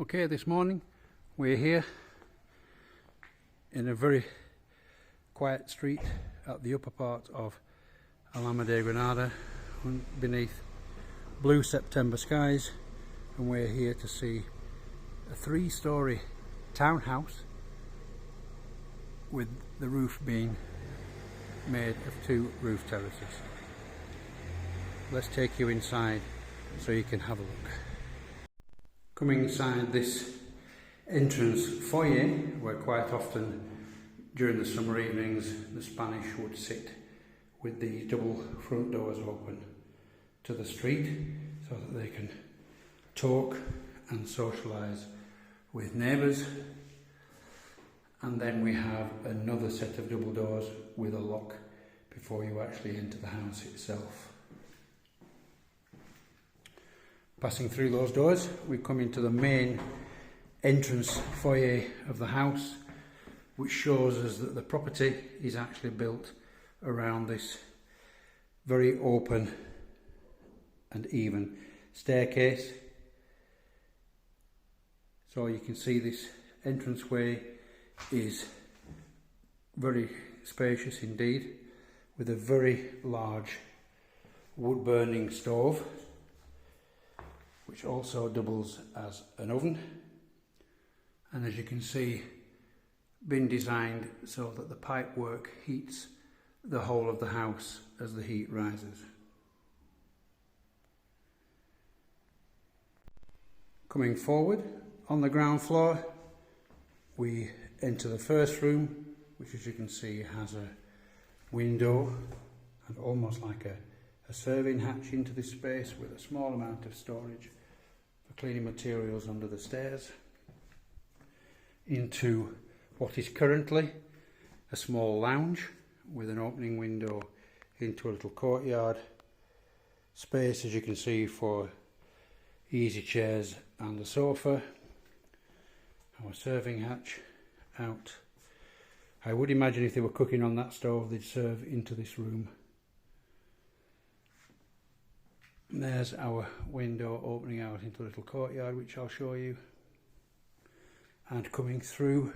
Okay, this morning we're here in a very quiet street at the upper part of Alhama de Granada beneath blue September skies, and we're here to see a 3-storey townhouse with the roof being made of 2 roof terraces. Let's take you inside so you can have a look. Coming inside this entrance foyer, where quite often during the summer evenings the Spanish would sit with the double front doors open to the street so that they can talk and socialise with neighbours. And then we have another set of double doors with a lock before you actually enter the house itself. Passing through those doors, we come into the main entrance foyer of the house, which shows us that the property is actually built around this very open and even staircase. So you can see this entranceway is very spacious indeed, with a very large wood burning stove, which also doubles as an oven, and as you can see, been designed so that the pipework heats the whole of the house as the heat rises. Coming forward, on the ground floor we enter the first room, which as you can see has a window and almost like a serving hatch into this space, with a small amount of storage for cleaning materials under the stairs, into what is currently a small lounge with an opening window into a little courtyard space, as you can see, for easy chairs and a sofa. Our serving hatch out. I would imagine if they were cooking on that stove they'd serve into this room. And there's our window opening out into a little courtyard, which I'll show you. And coming through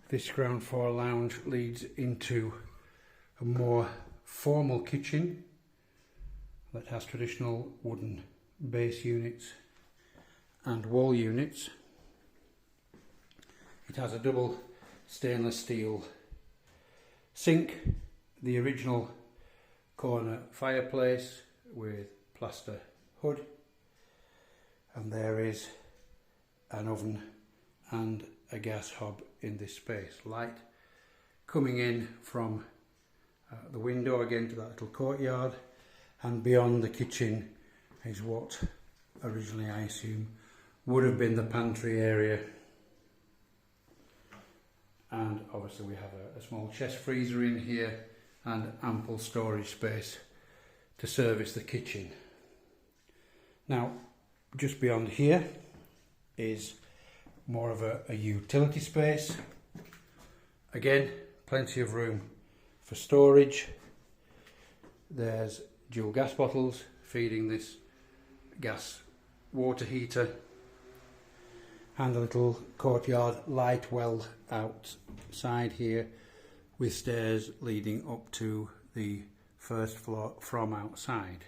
this ground floor lounge leads into a more formal kitchen that has traditional wooden base units and wall units. It has a double stainless steel sink, the original corner fireplace with plaster hood, and there is an oven and a gas hob in this space. Light coming in from the window again to that little courtyard, and beyond the kitchen is what originally I assume would have been the pantry area. And obviously we have a small chest freezer in here and ample storage space to service the kitchen. Now, just beyond here is more of a utility space. Again, plenty of room for storage. There's dual gas bottles feeding this gas water heater, and a little courtyard light well outside here, with stairs leading up to the first floor from outside.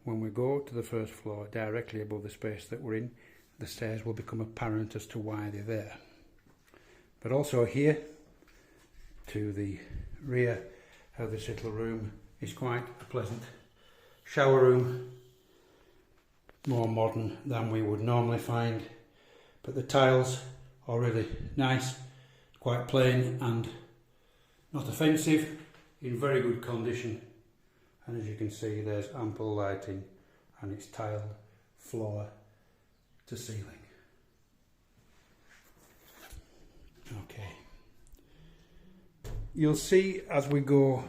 When we go to the first floor, directly above the space that we're in, the stairs will become apparent as to why they're there. But also here, to the rear of this little room, is quite a pleasant shower room, more modern than we would normally find, but the tiles are really nice, quite plain and not offensive, in very good condition, and as you can see there's ample lighting and it's tiled floor to ceiling. Okay, you'll see as we go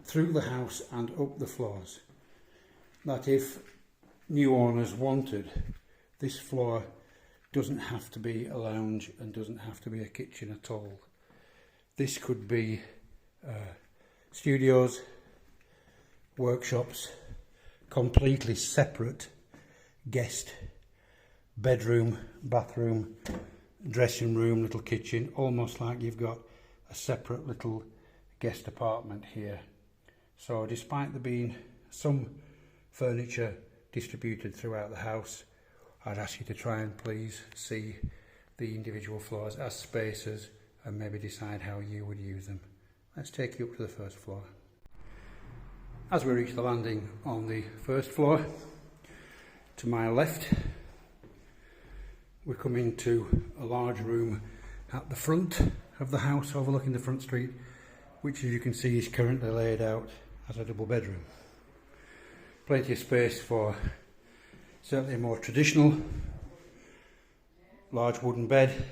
through the house and up the floors that if new owners wanted, this floor doesn't have to be a lounge and doesn't have to be a kitchen at all. This could be studios, workshops, completely separate guest bedroom, bathroom, dressing room, little kitchen, almost like you've got a separate little guest apartment here. So despite there being some furniture distributed throughout the house, I'd ask you to try and please see the individual floors as spaces and maybe decide how you would use them. Let's take you up to the first floor. As we reach the landing on the first floor, to my left, we come into a large room at the front of the house overlooking the front street, which as you can see is currently laid out as a double bedroom. Plenty of space for certainly a more traditional large wooden bed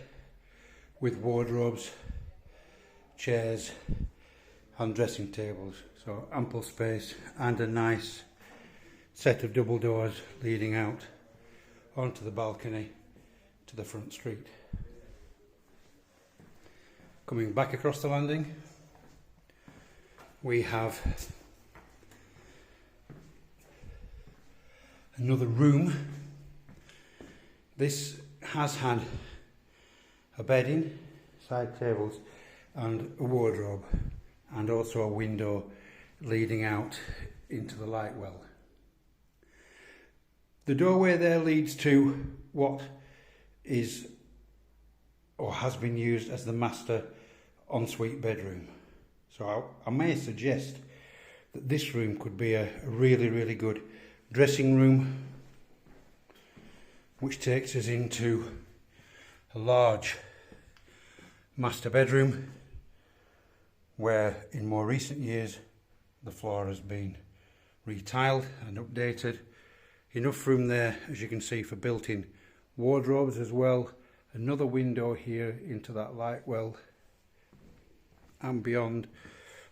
with wardrobes, chairs and dressing tables. So ample space and a nice set of double doors leading out onto the balcony to the front street. Coming back across the landing, we have another room. This has had a bedding, side tables and a wardrobe, and also a window leading out into the light well. The doorway there leads to what is or has been used as the master ensuite bedroom. So I may suggest that this room could be a really good dressing room, which takes us into a large master bedroom where in more recent years the floor has been retiled and updated. Enough room there, as you can see, for built-in wardrobes as well. Another window here into that light well, and beyond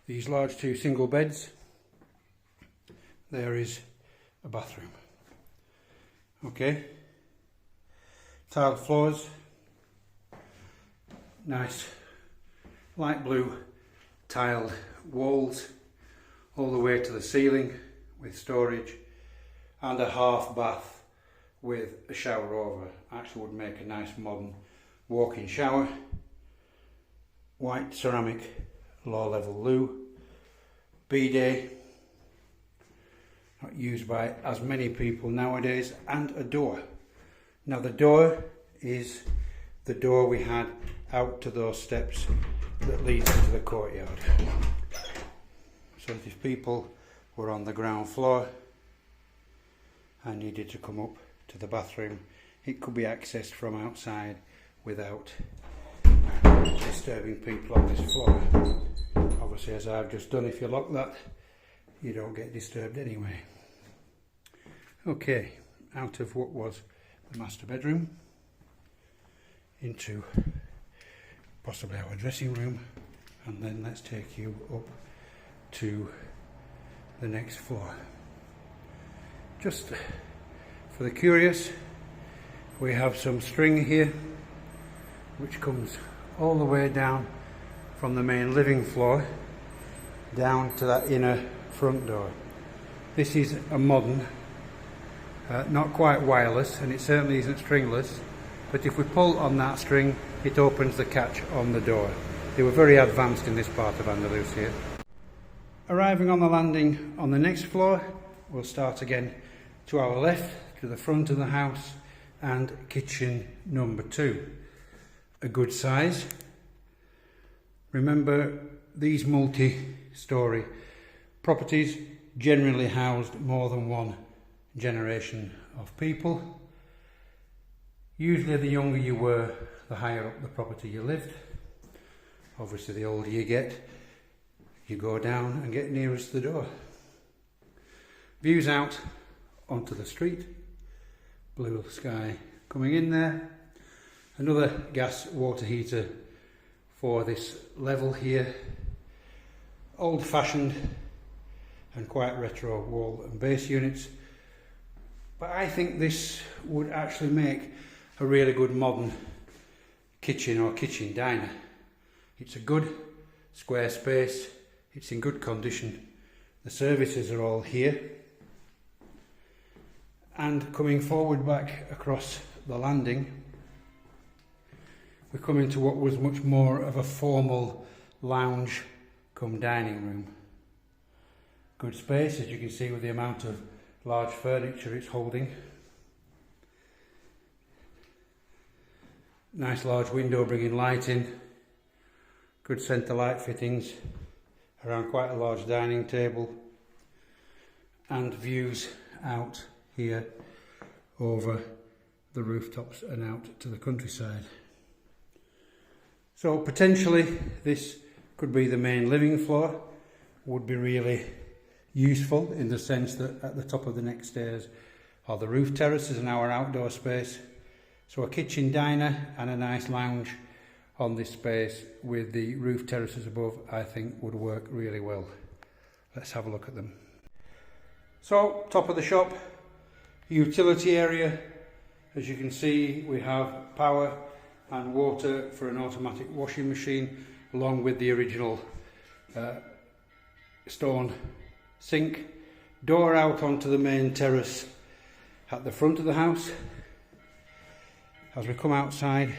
these large two single beds there is a bathroom. Okay, tiled floors, nice light blue tiled walls all the way to the ceiling with storage, and a half bath with a shower over. Actually would make a nice modern walk-in shower. White ceramic low level loo, bidet, not used by as many people nowadays, and a door. Now the door is the door we had out to those steps that leads into the courtyard. So that if people were on the ground floor and needed to come up to the bathroom, it could be accessed from outside without disturbing people on this floor. Obviously, as I've just done, if you lock that, you don't get disturbed anyway. Okay, out of what was the master bedroom into possibly our dressing room, and then let's take you up to the next floor. Just for the curious, we have some string here which comes all the way down from the main living floor down to that inner front door. This is a modern, not quite wireless, and it certainly isn't stringless, but if we pull on that string it opens the catch on the door. They were very advanced in this part of Andalusia. Arriving on the landing on the next floor, we'll start again to our left, to the front of the house, and kitchen number 2. A good size. Remember, these multi-storey properties generally housed more than one generation of people. Usually the younger you were, the higher up the property you lived. Obviously the older you get, you go down and get nearest the door. Views out onto the street, blue sky coming in there. Another gas water heater for this level here. Old-fashioned and quite retro wall and base units, but I think this would actually make a really good modern kitchen or kitchen diner. It's a good square space, it's in good condition, the services are all here, and coming forward back across the landing, we come into what was much more of a formal lounge come dining room. Good space, as you can see, with the amount of large furniture it's holding. Nice large window bringing light in. Good centre light fittings around quite a large dining table, and views out here over the rooftops and out to the countryside. So potentially this could be the main living floor. Would be really useful in the sense that at the top of the next stairs are the roof terraces and our outdoor space. So a kitchen diner and a nice lounge on this space with the roof terraces above, I think would work really well. Let's have a look at them. So, top of the shop, utility area. As you can see, we have power and water for an automatic washing machine, along with the original stone sink. Door out onto the main terrace at the front of the house. As we come outside,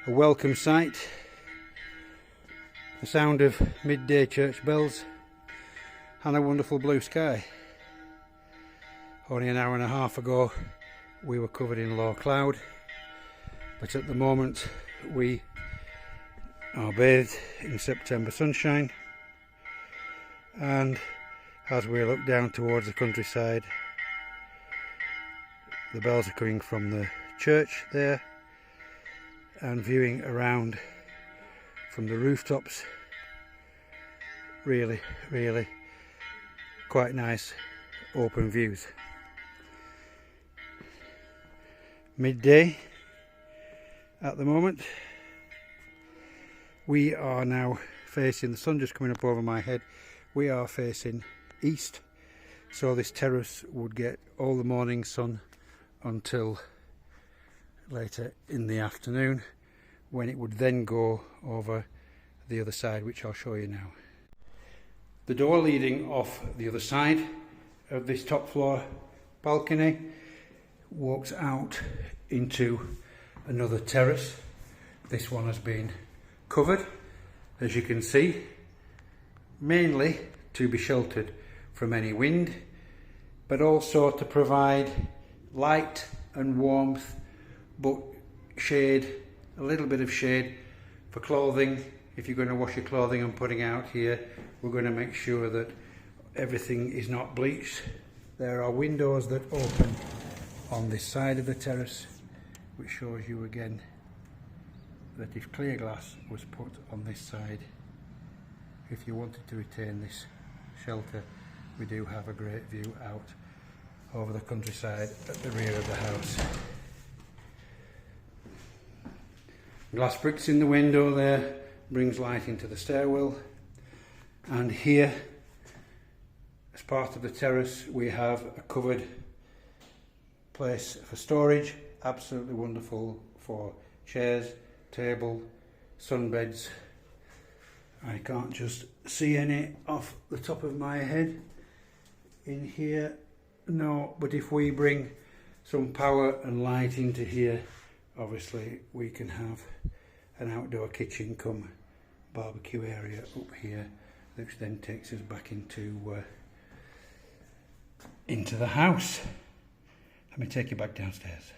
a welcome sight. The sound of midday church bells and a wonderful blue sky. Only an hour and a half ago we were covered in low cloud, but at the moment we are bathed in September sunshine, and as we look down towards the countryside, the bells are coming from the church there, and viewing around from the rooftops. Really quite nice open views. Midday at the moment. We are now facing, the sun just coming up over my head, we are facing east, so this terrace would get all the morning sun until later in the afternoon, when it would then go over the other side, which I'll show you now. The door leading off the other side of this top floor balcony walks out into another terrace. This one has been covered, as you can see, mainly to be sheltered from any wind, but also to provide light and warmth, but shade, a little bit of shade for clothing. If you're going to wash your clothing and putting out here, we're going to make sure that everything is not bleached. There are windows that open on this side of the terrace, which shows you again that if clear glass was put on this side, if you wanted to retain this shelter, we do have a great view out over the countryside at the rear of the house. Glass bricks in the window there brings light into the stairwell, and here as part of the terrace we have a covered place for storage, absolutely wonderful for chairs, table, sunbeds. I can't just see any off the top of my head in here, no, but if we bring some power and light into here, obviously we can have an outdoor kitchen come barbecue area up here, which then takes us back into the house. Let me take you back downstairs.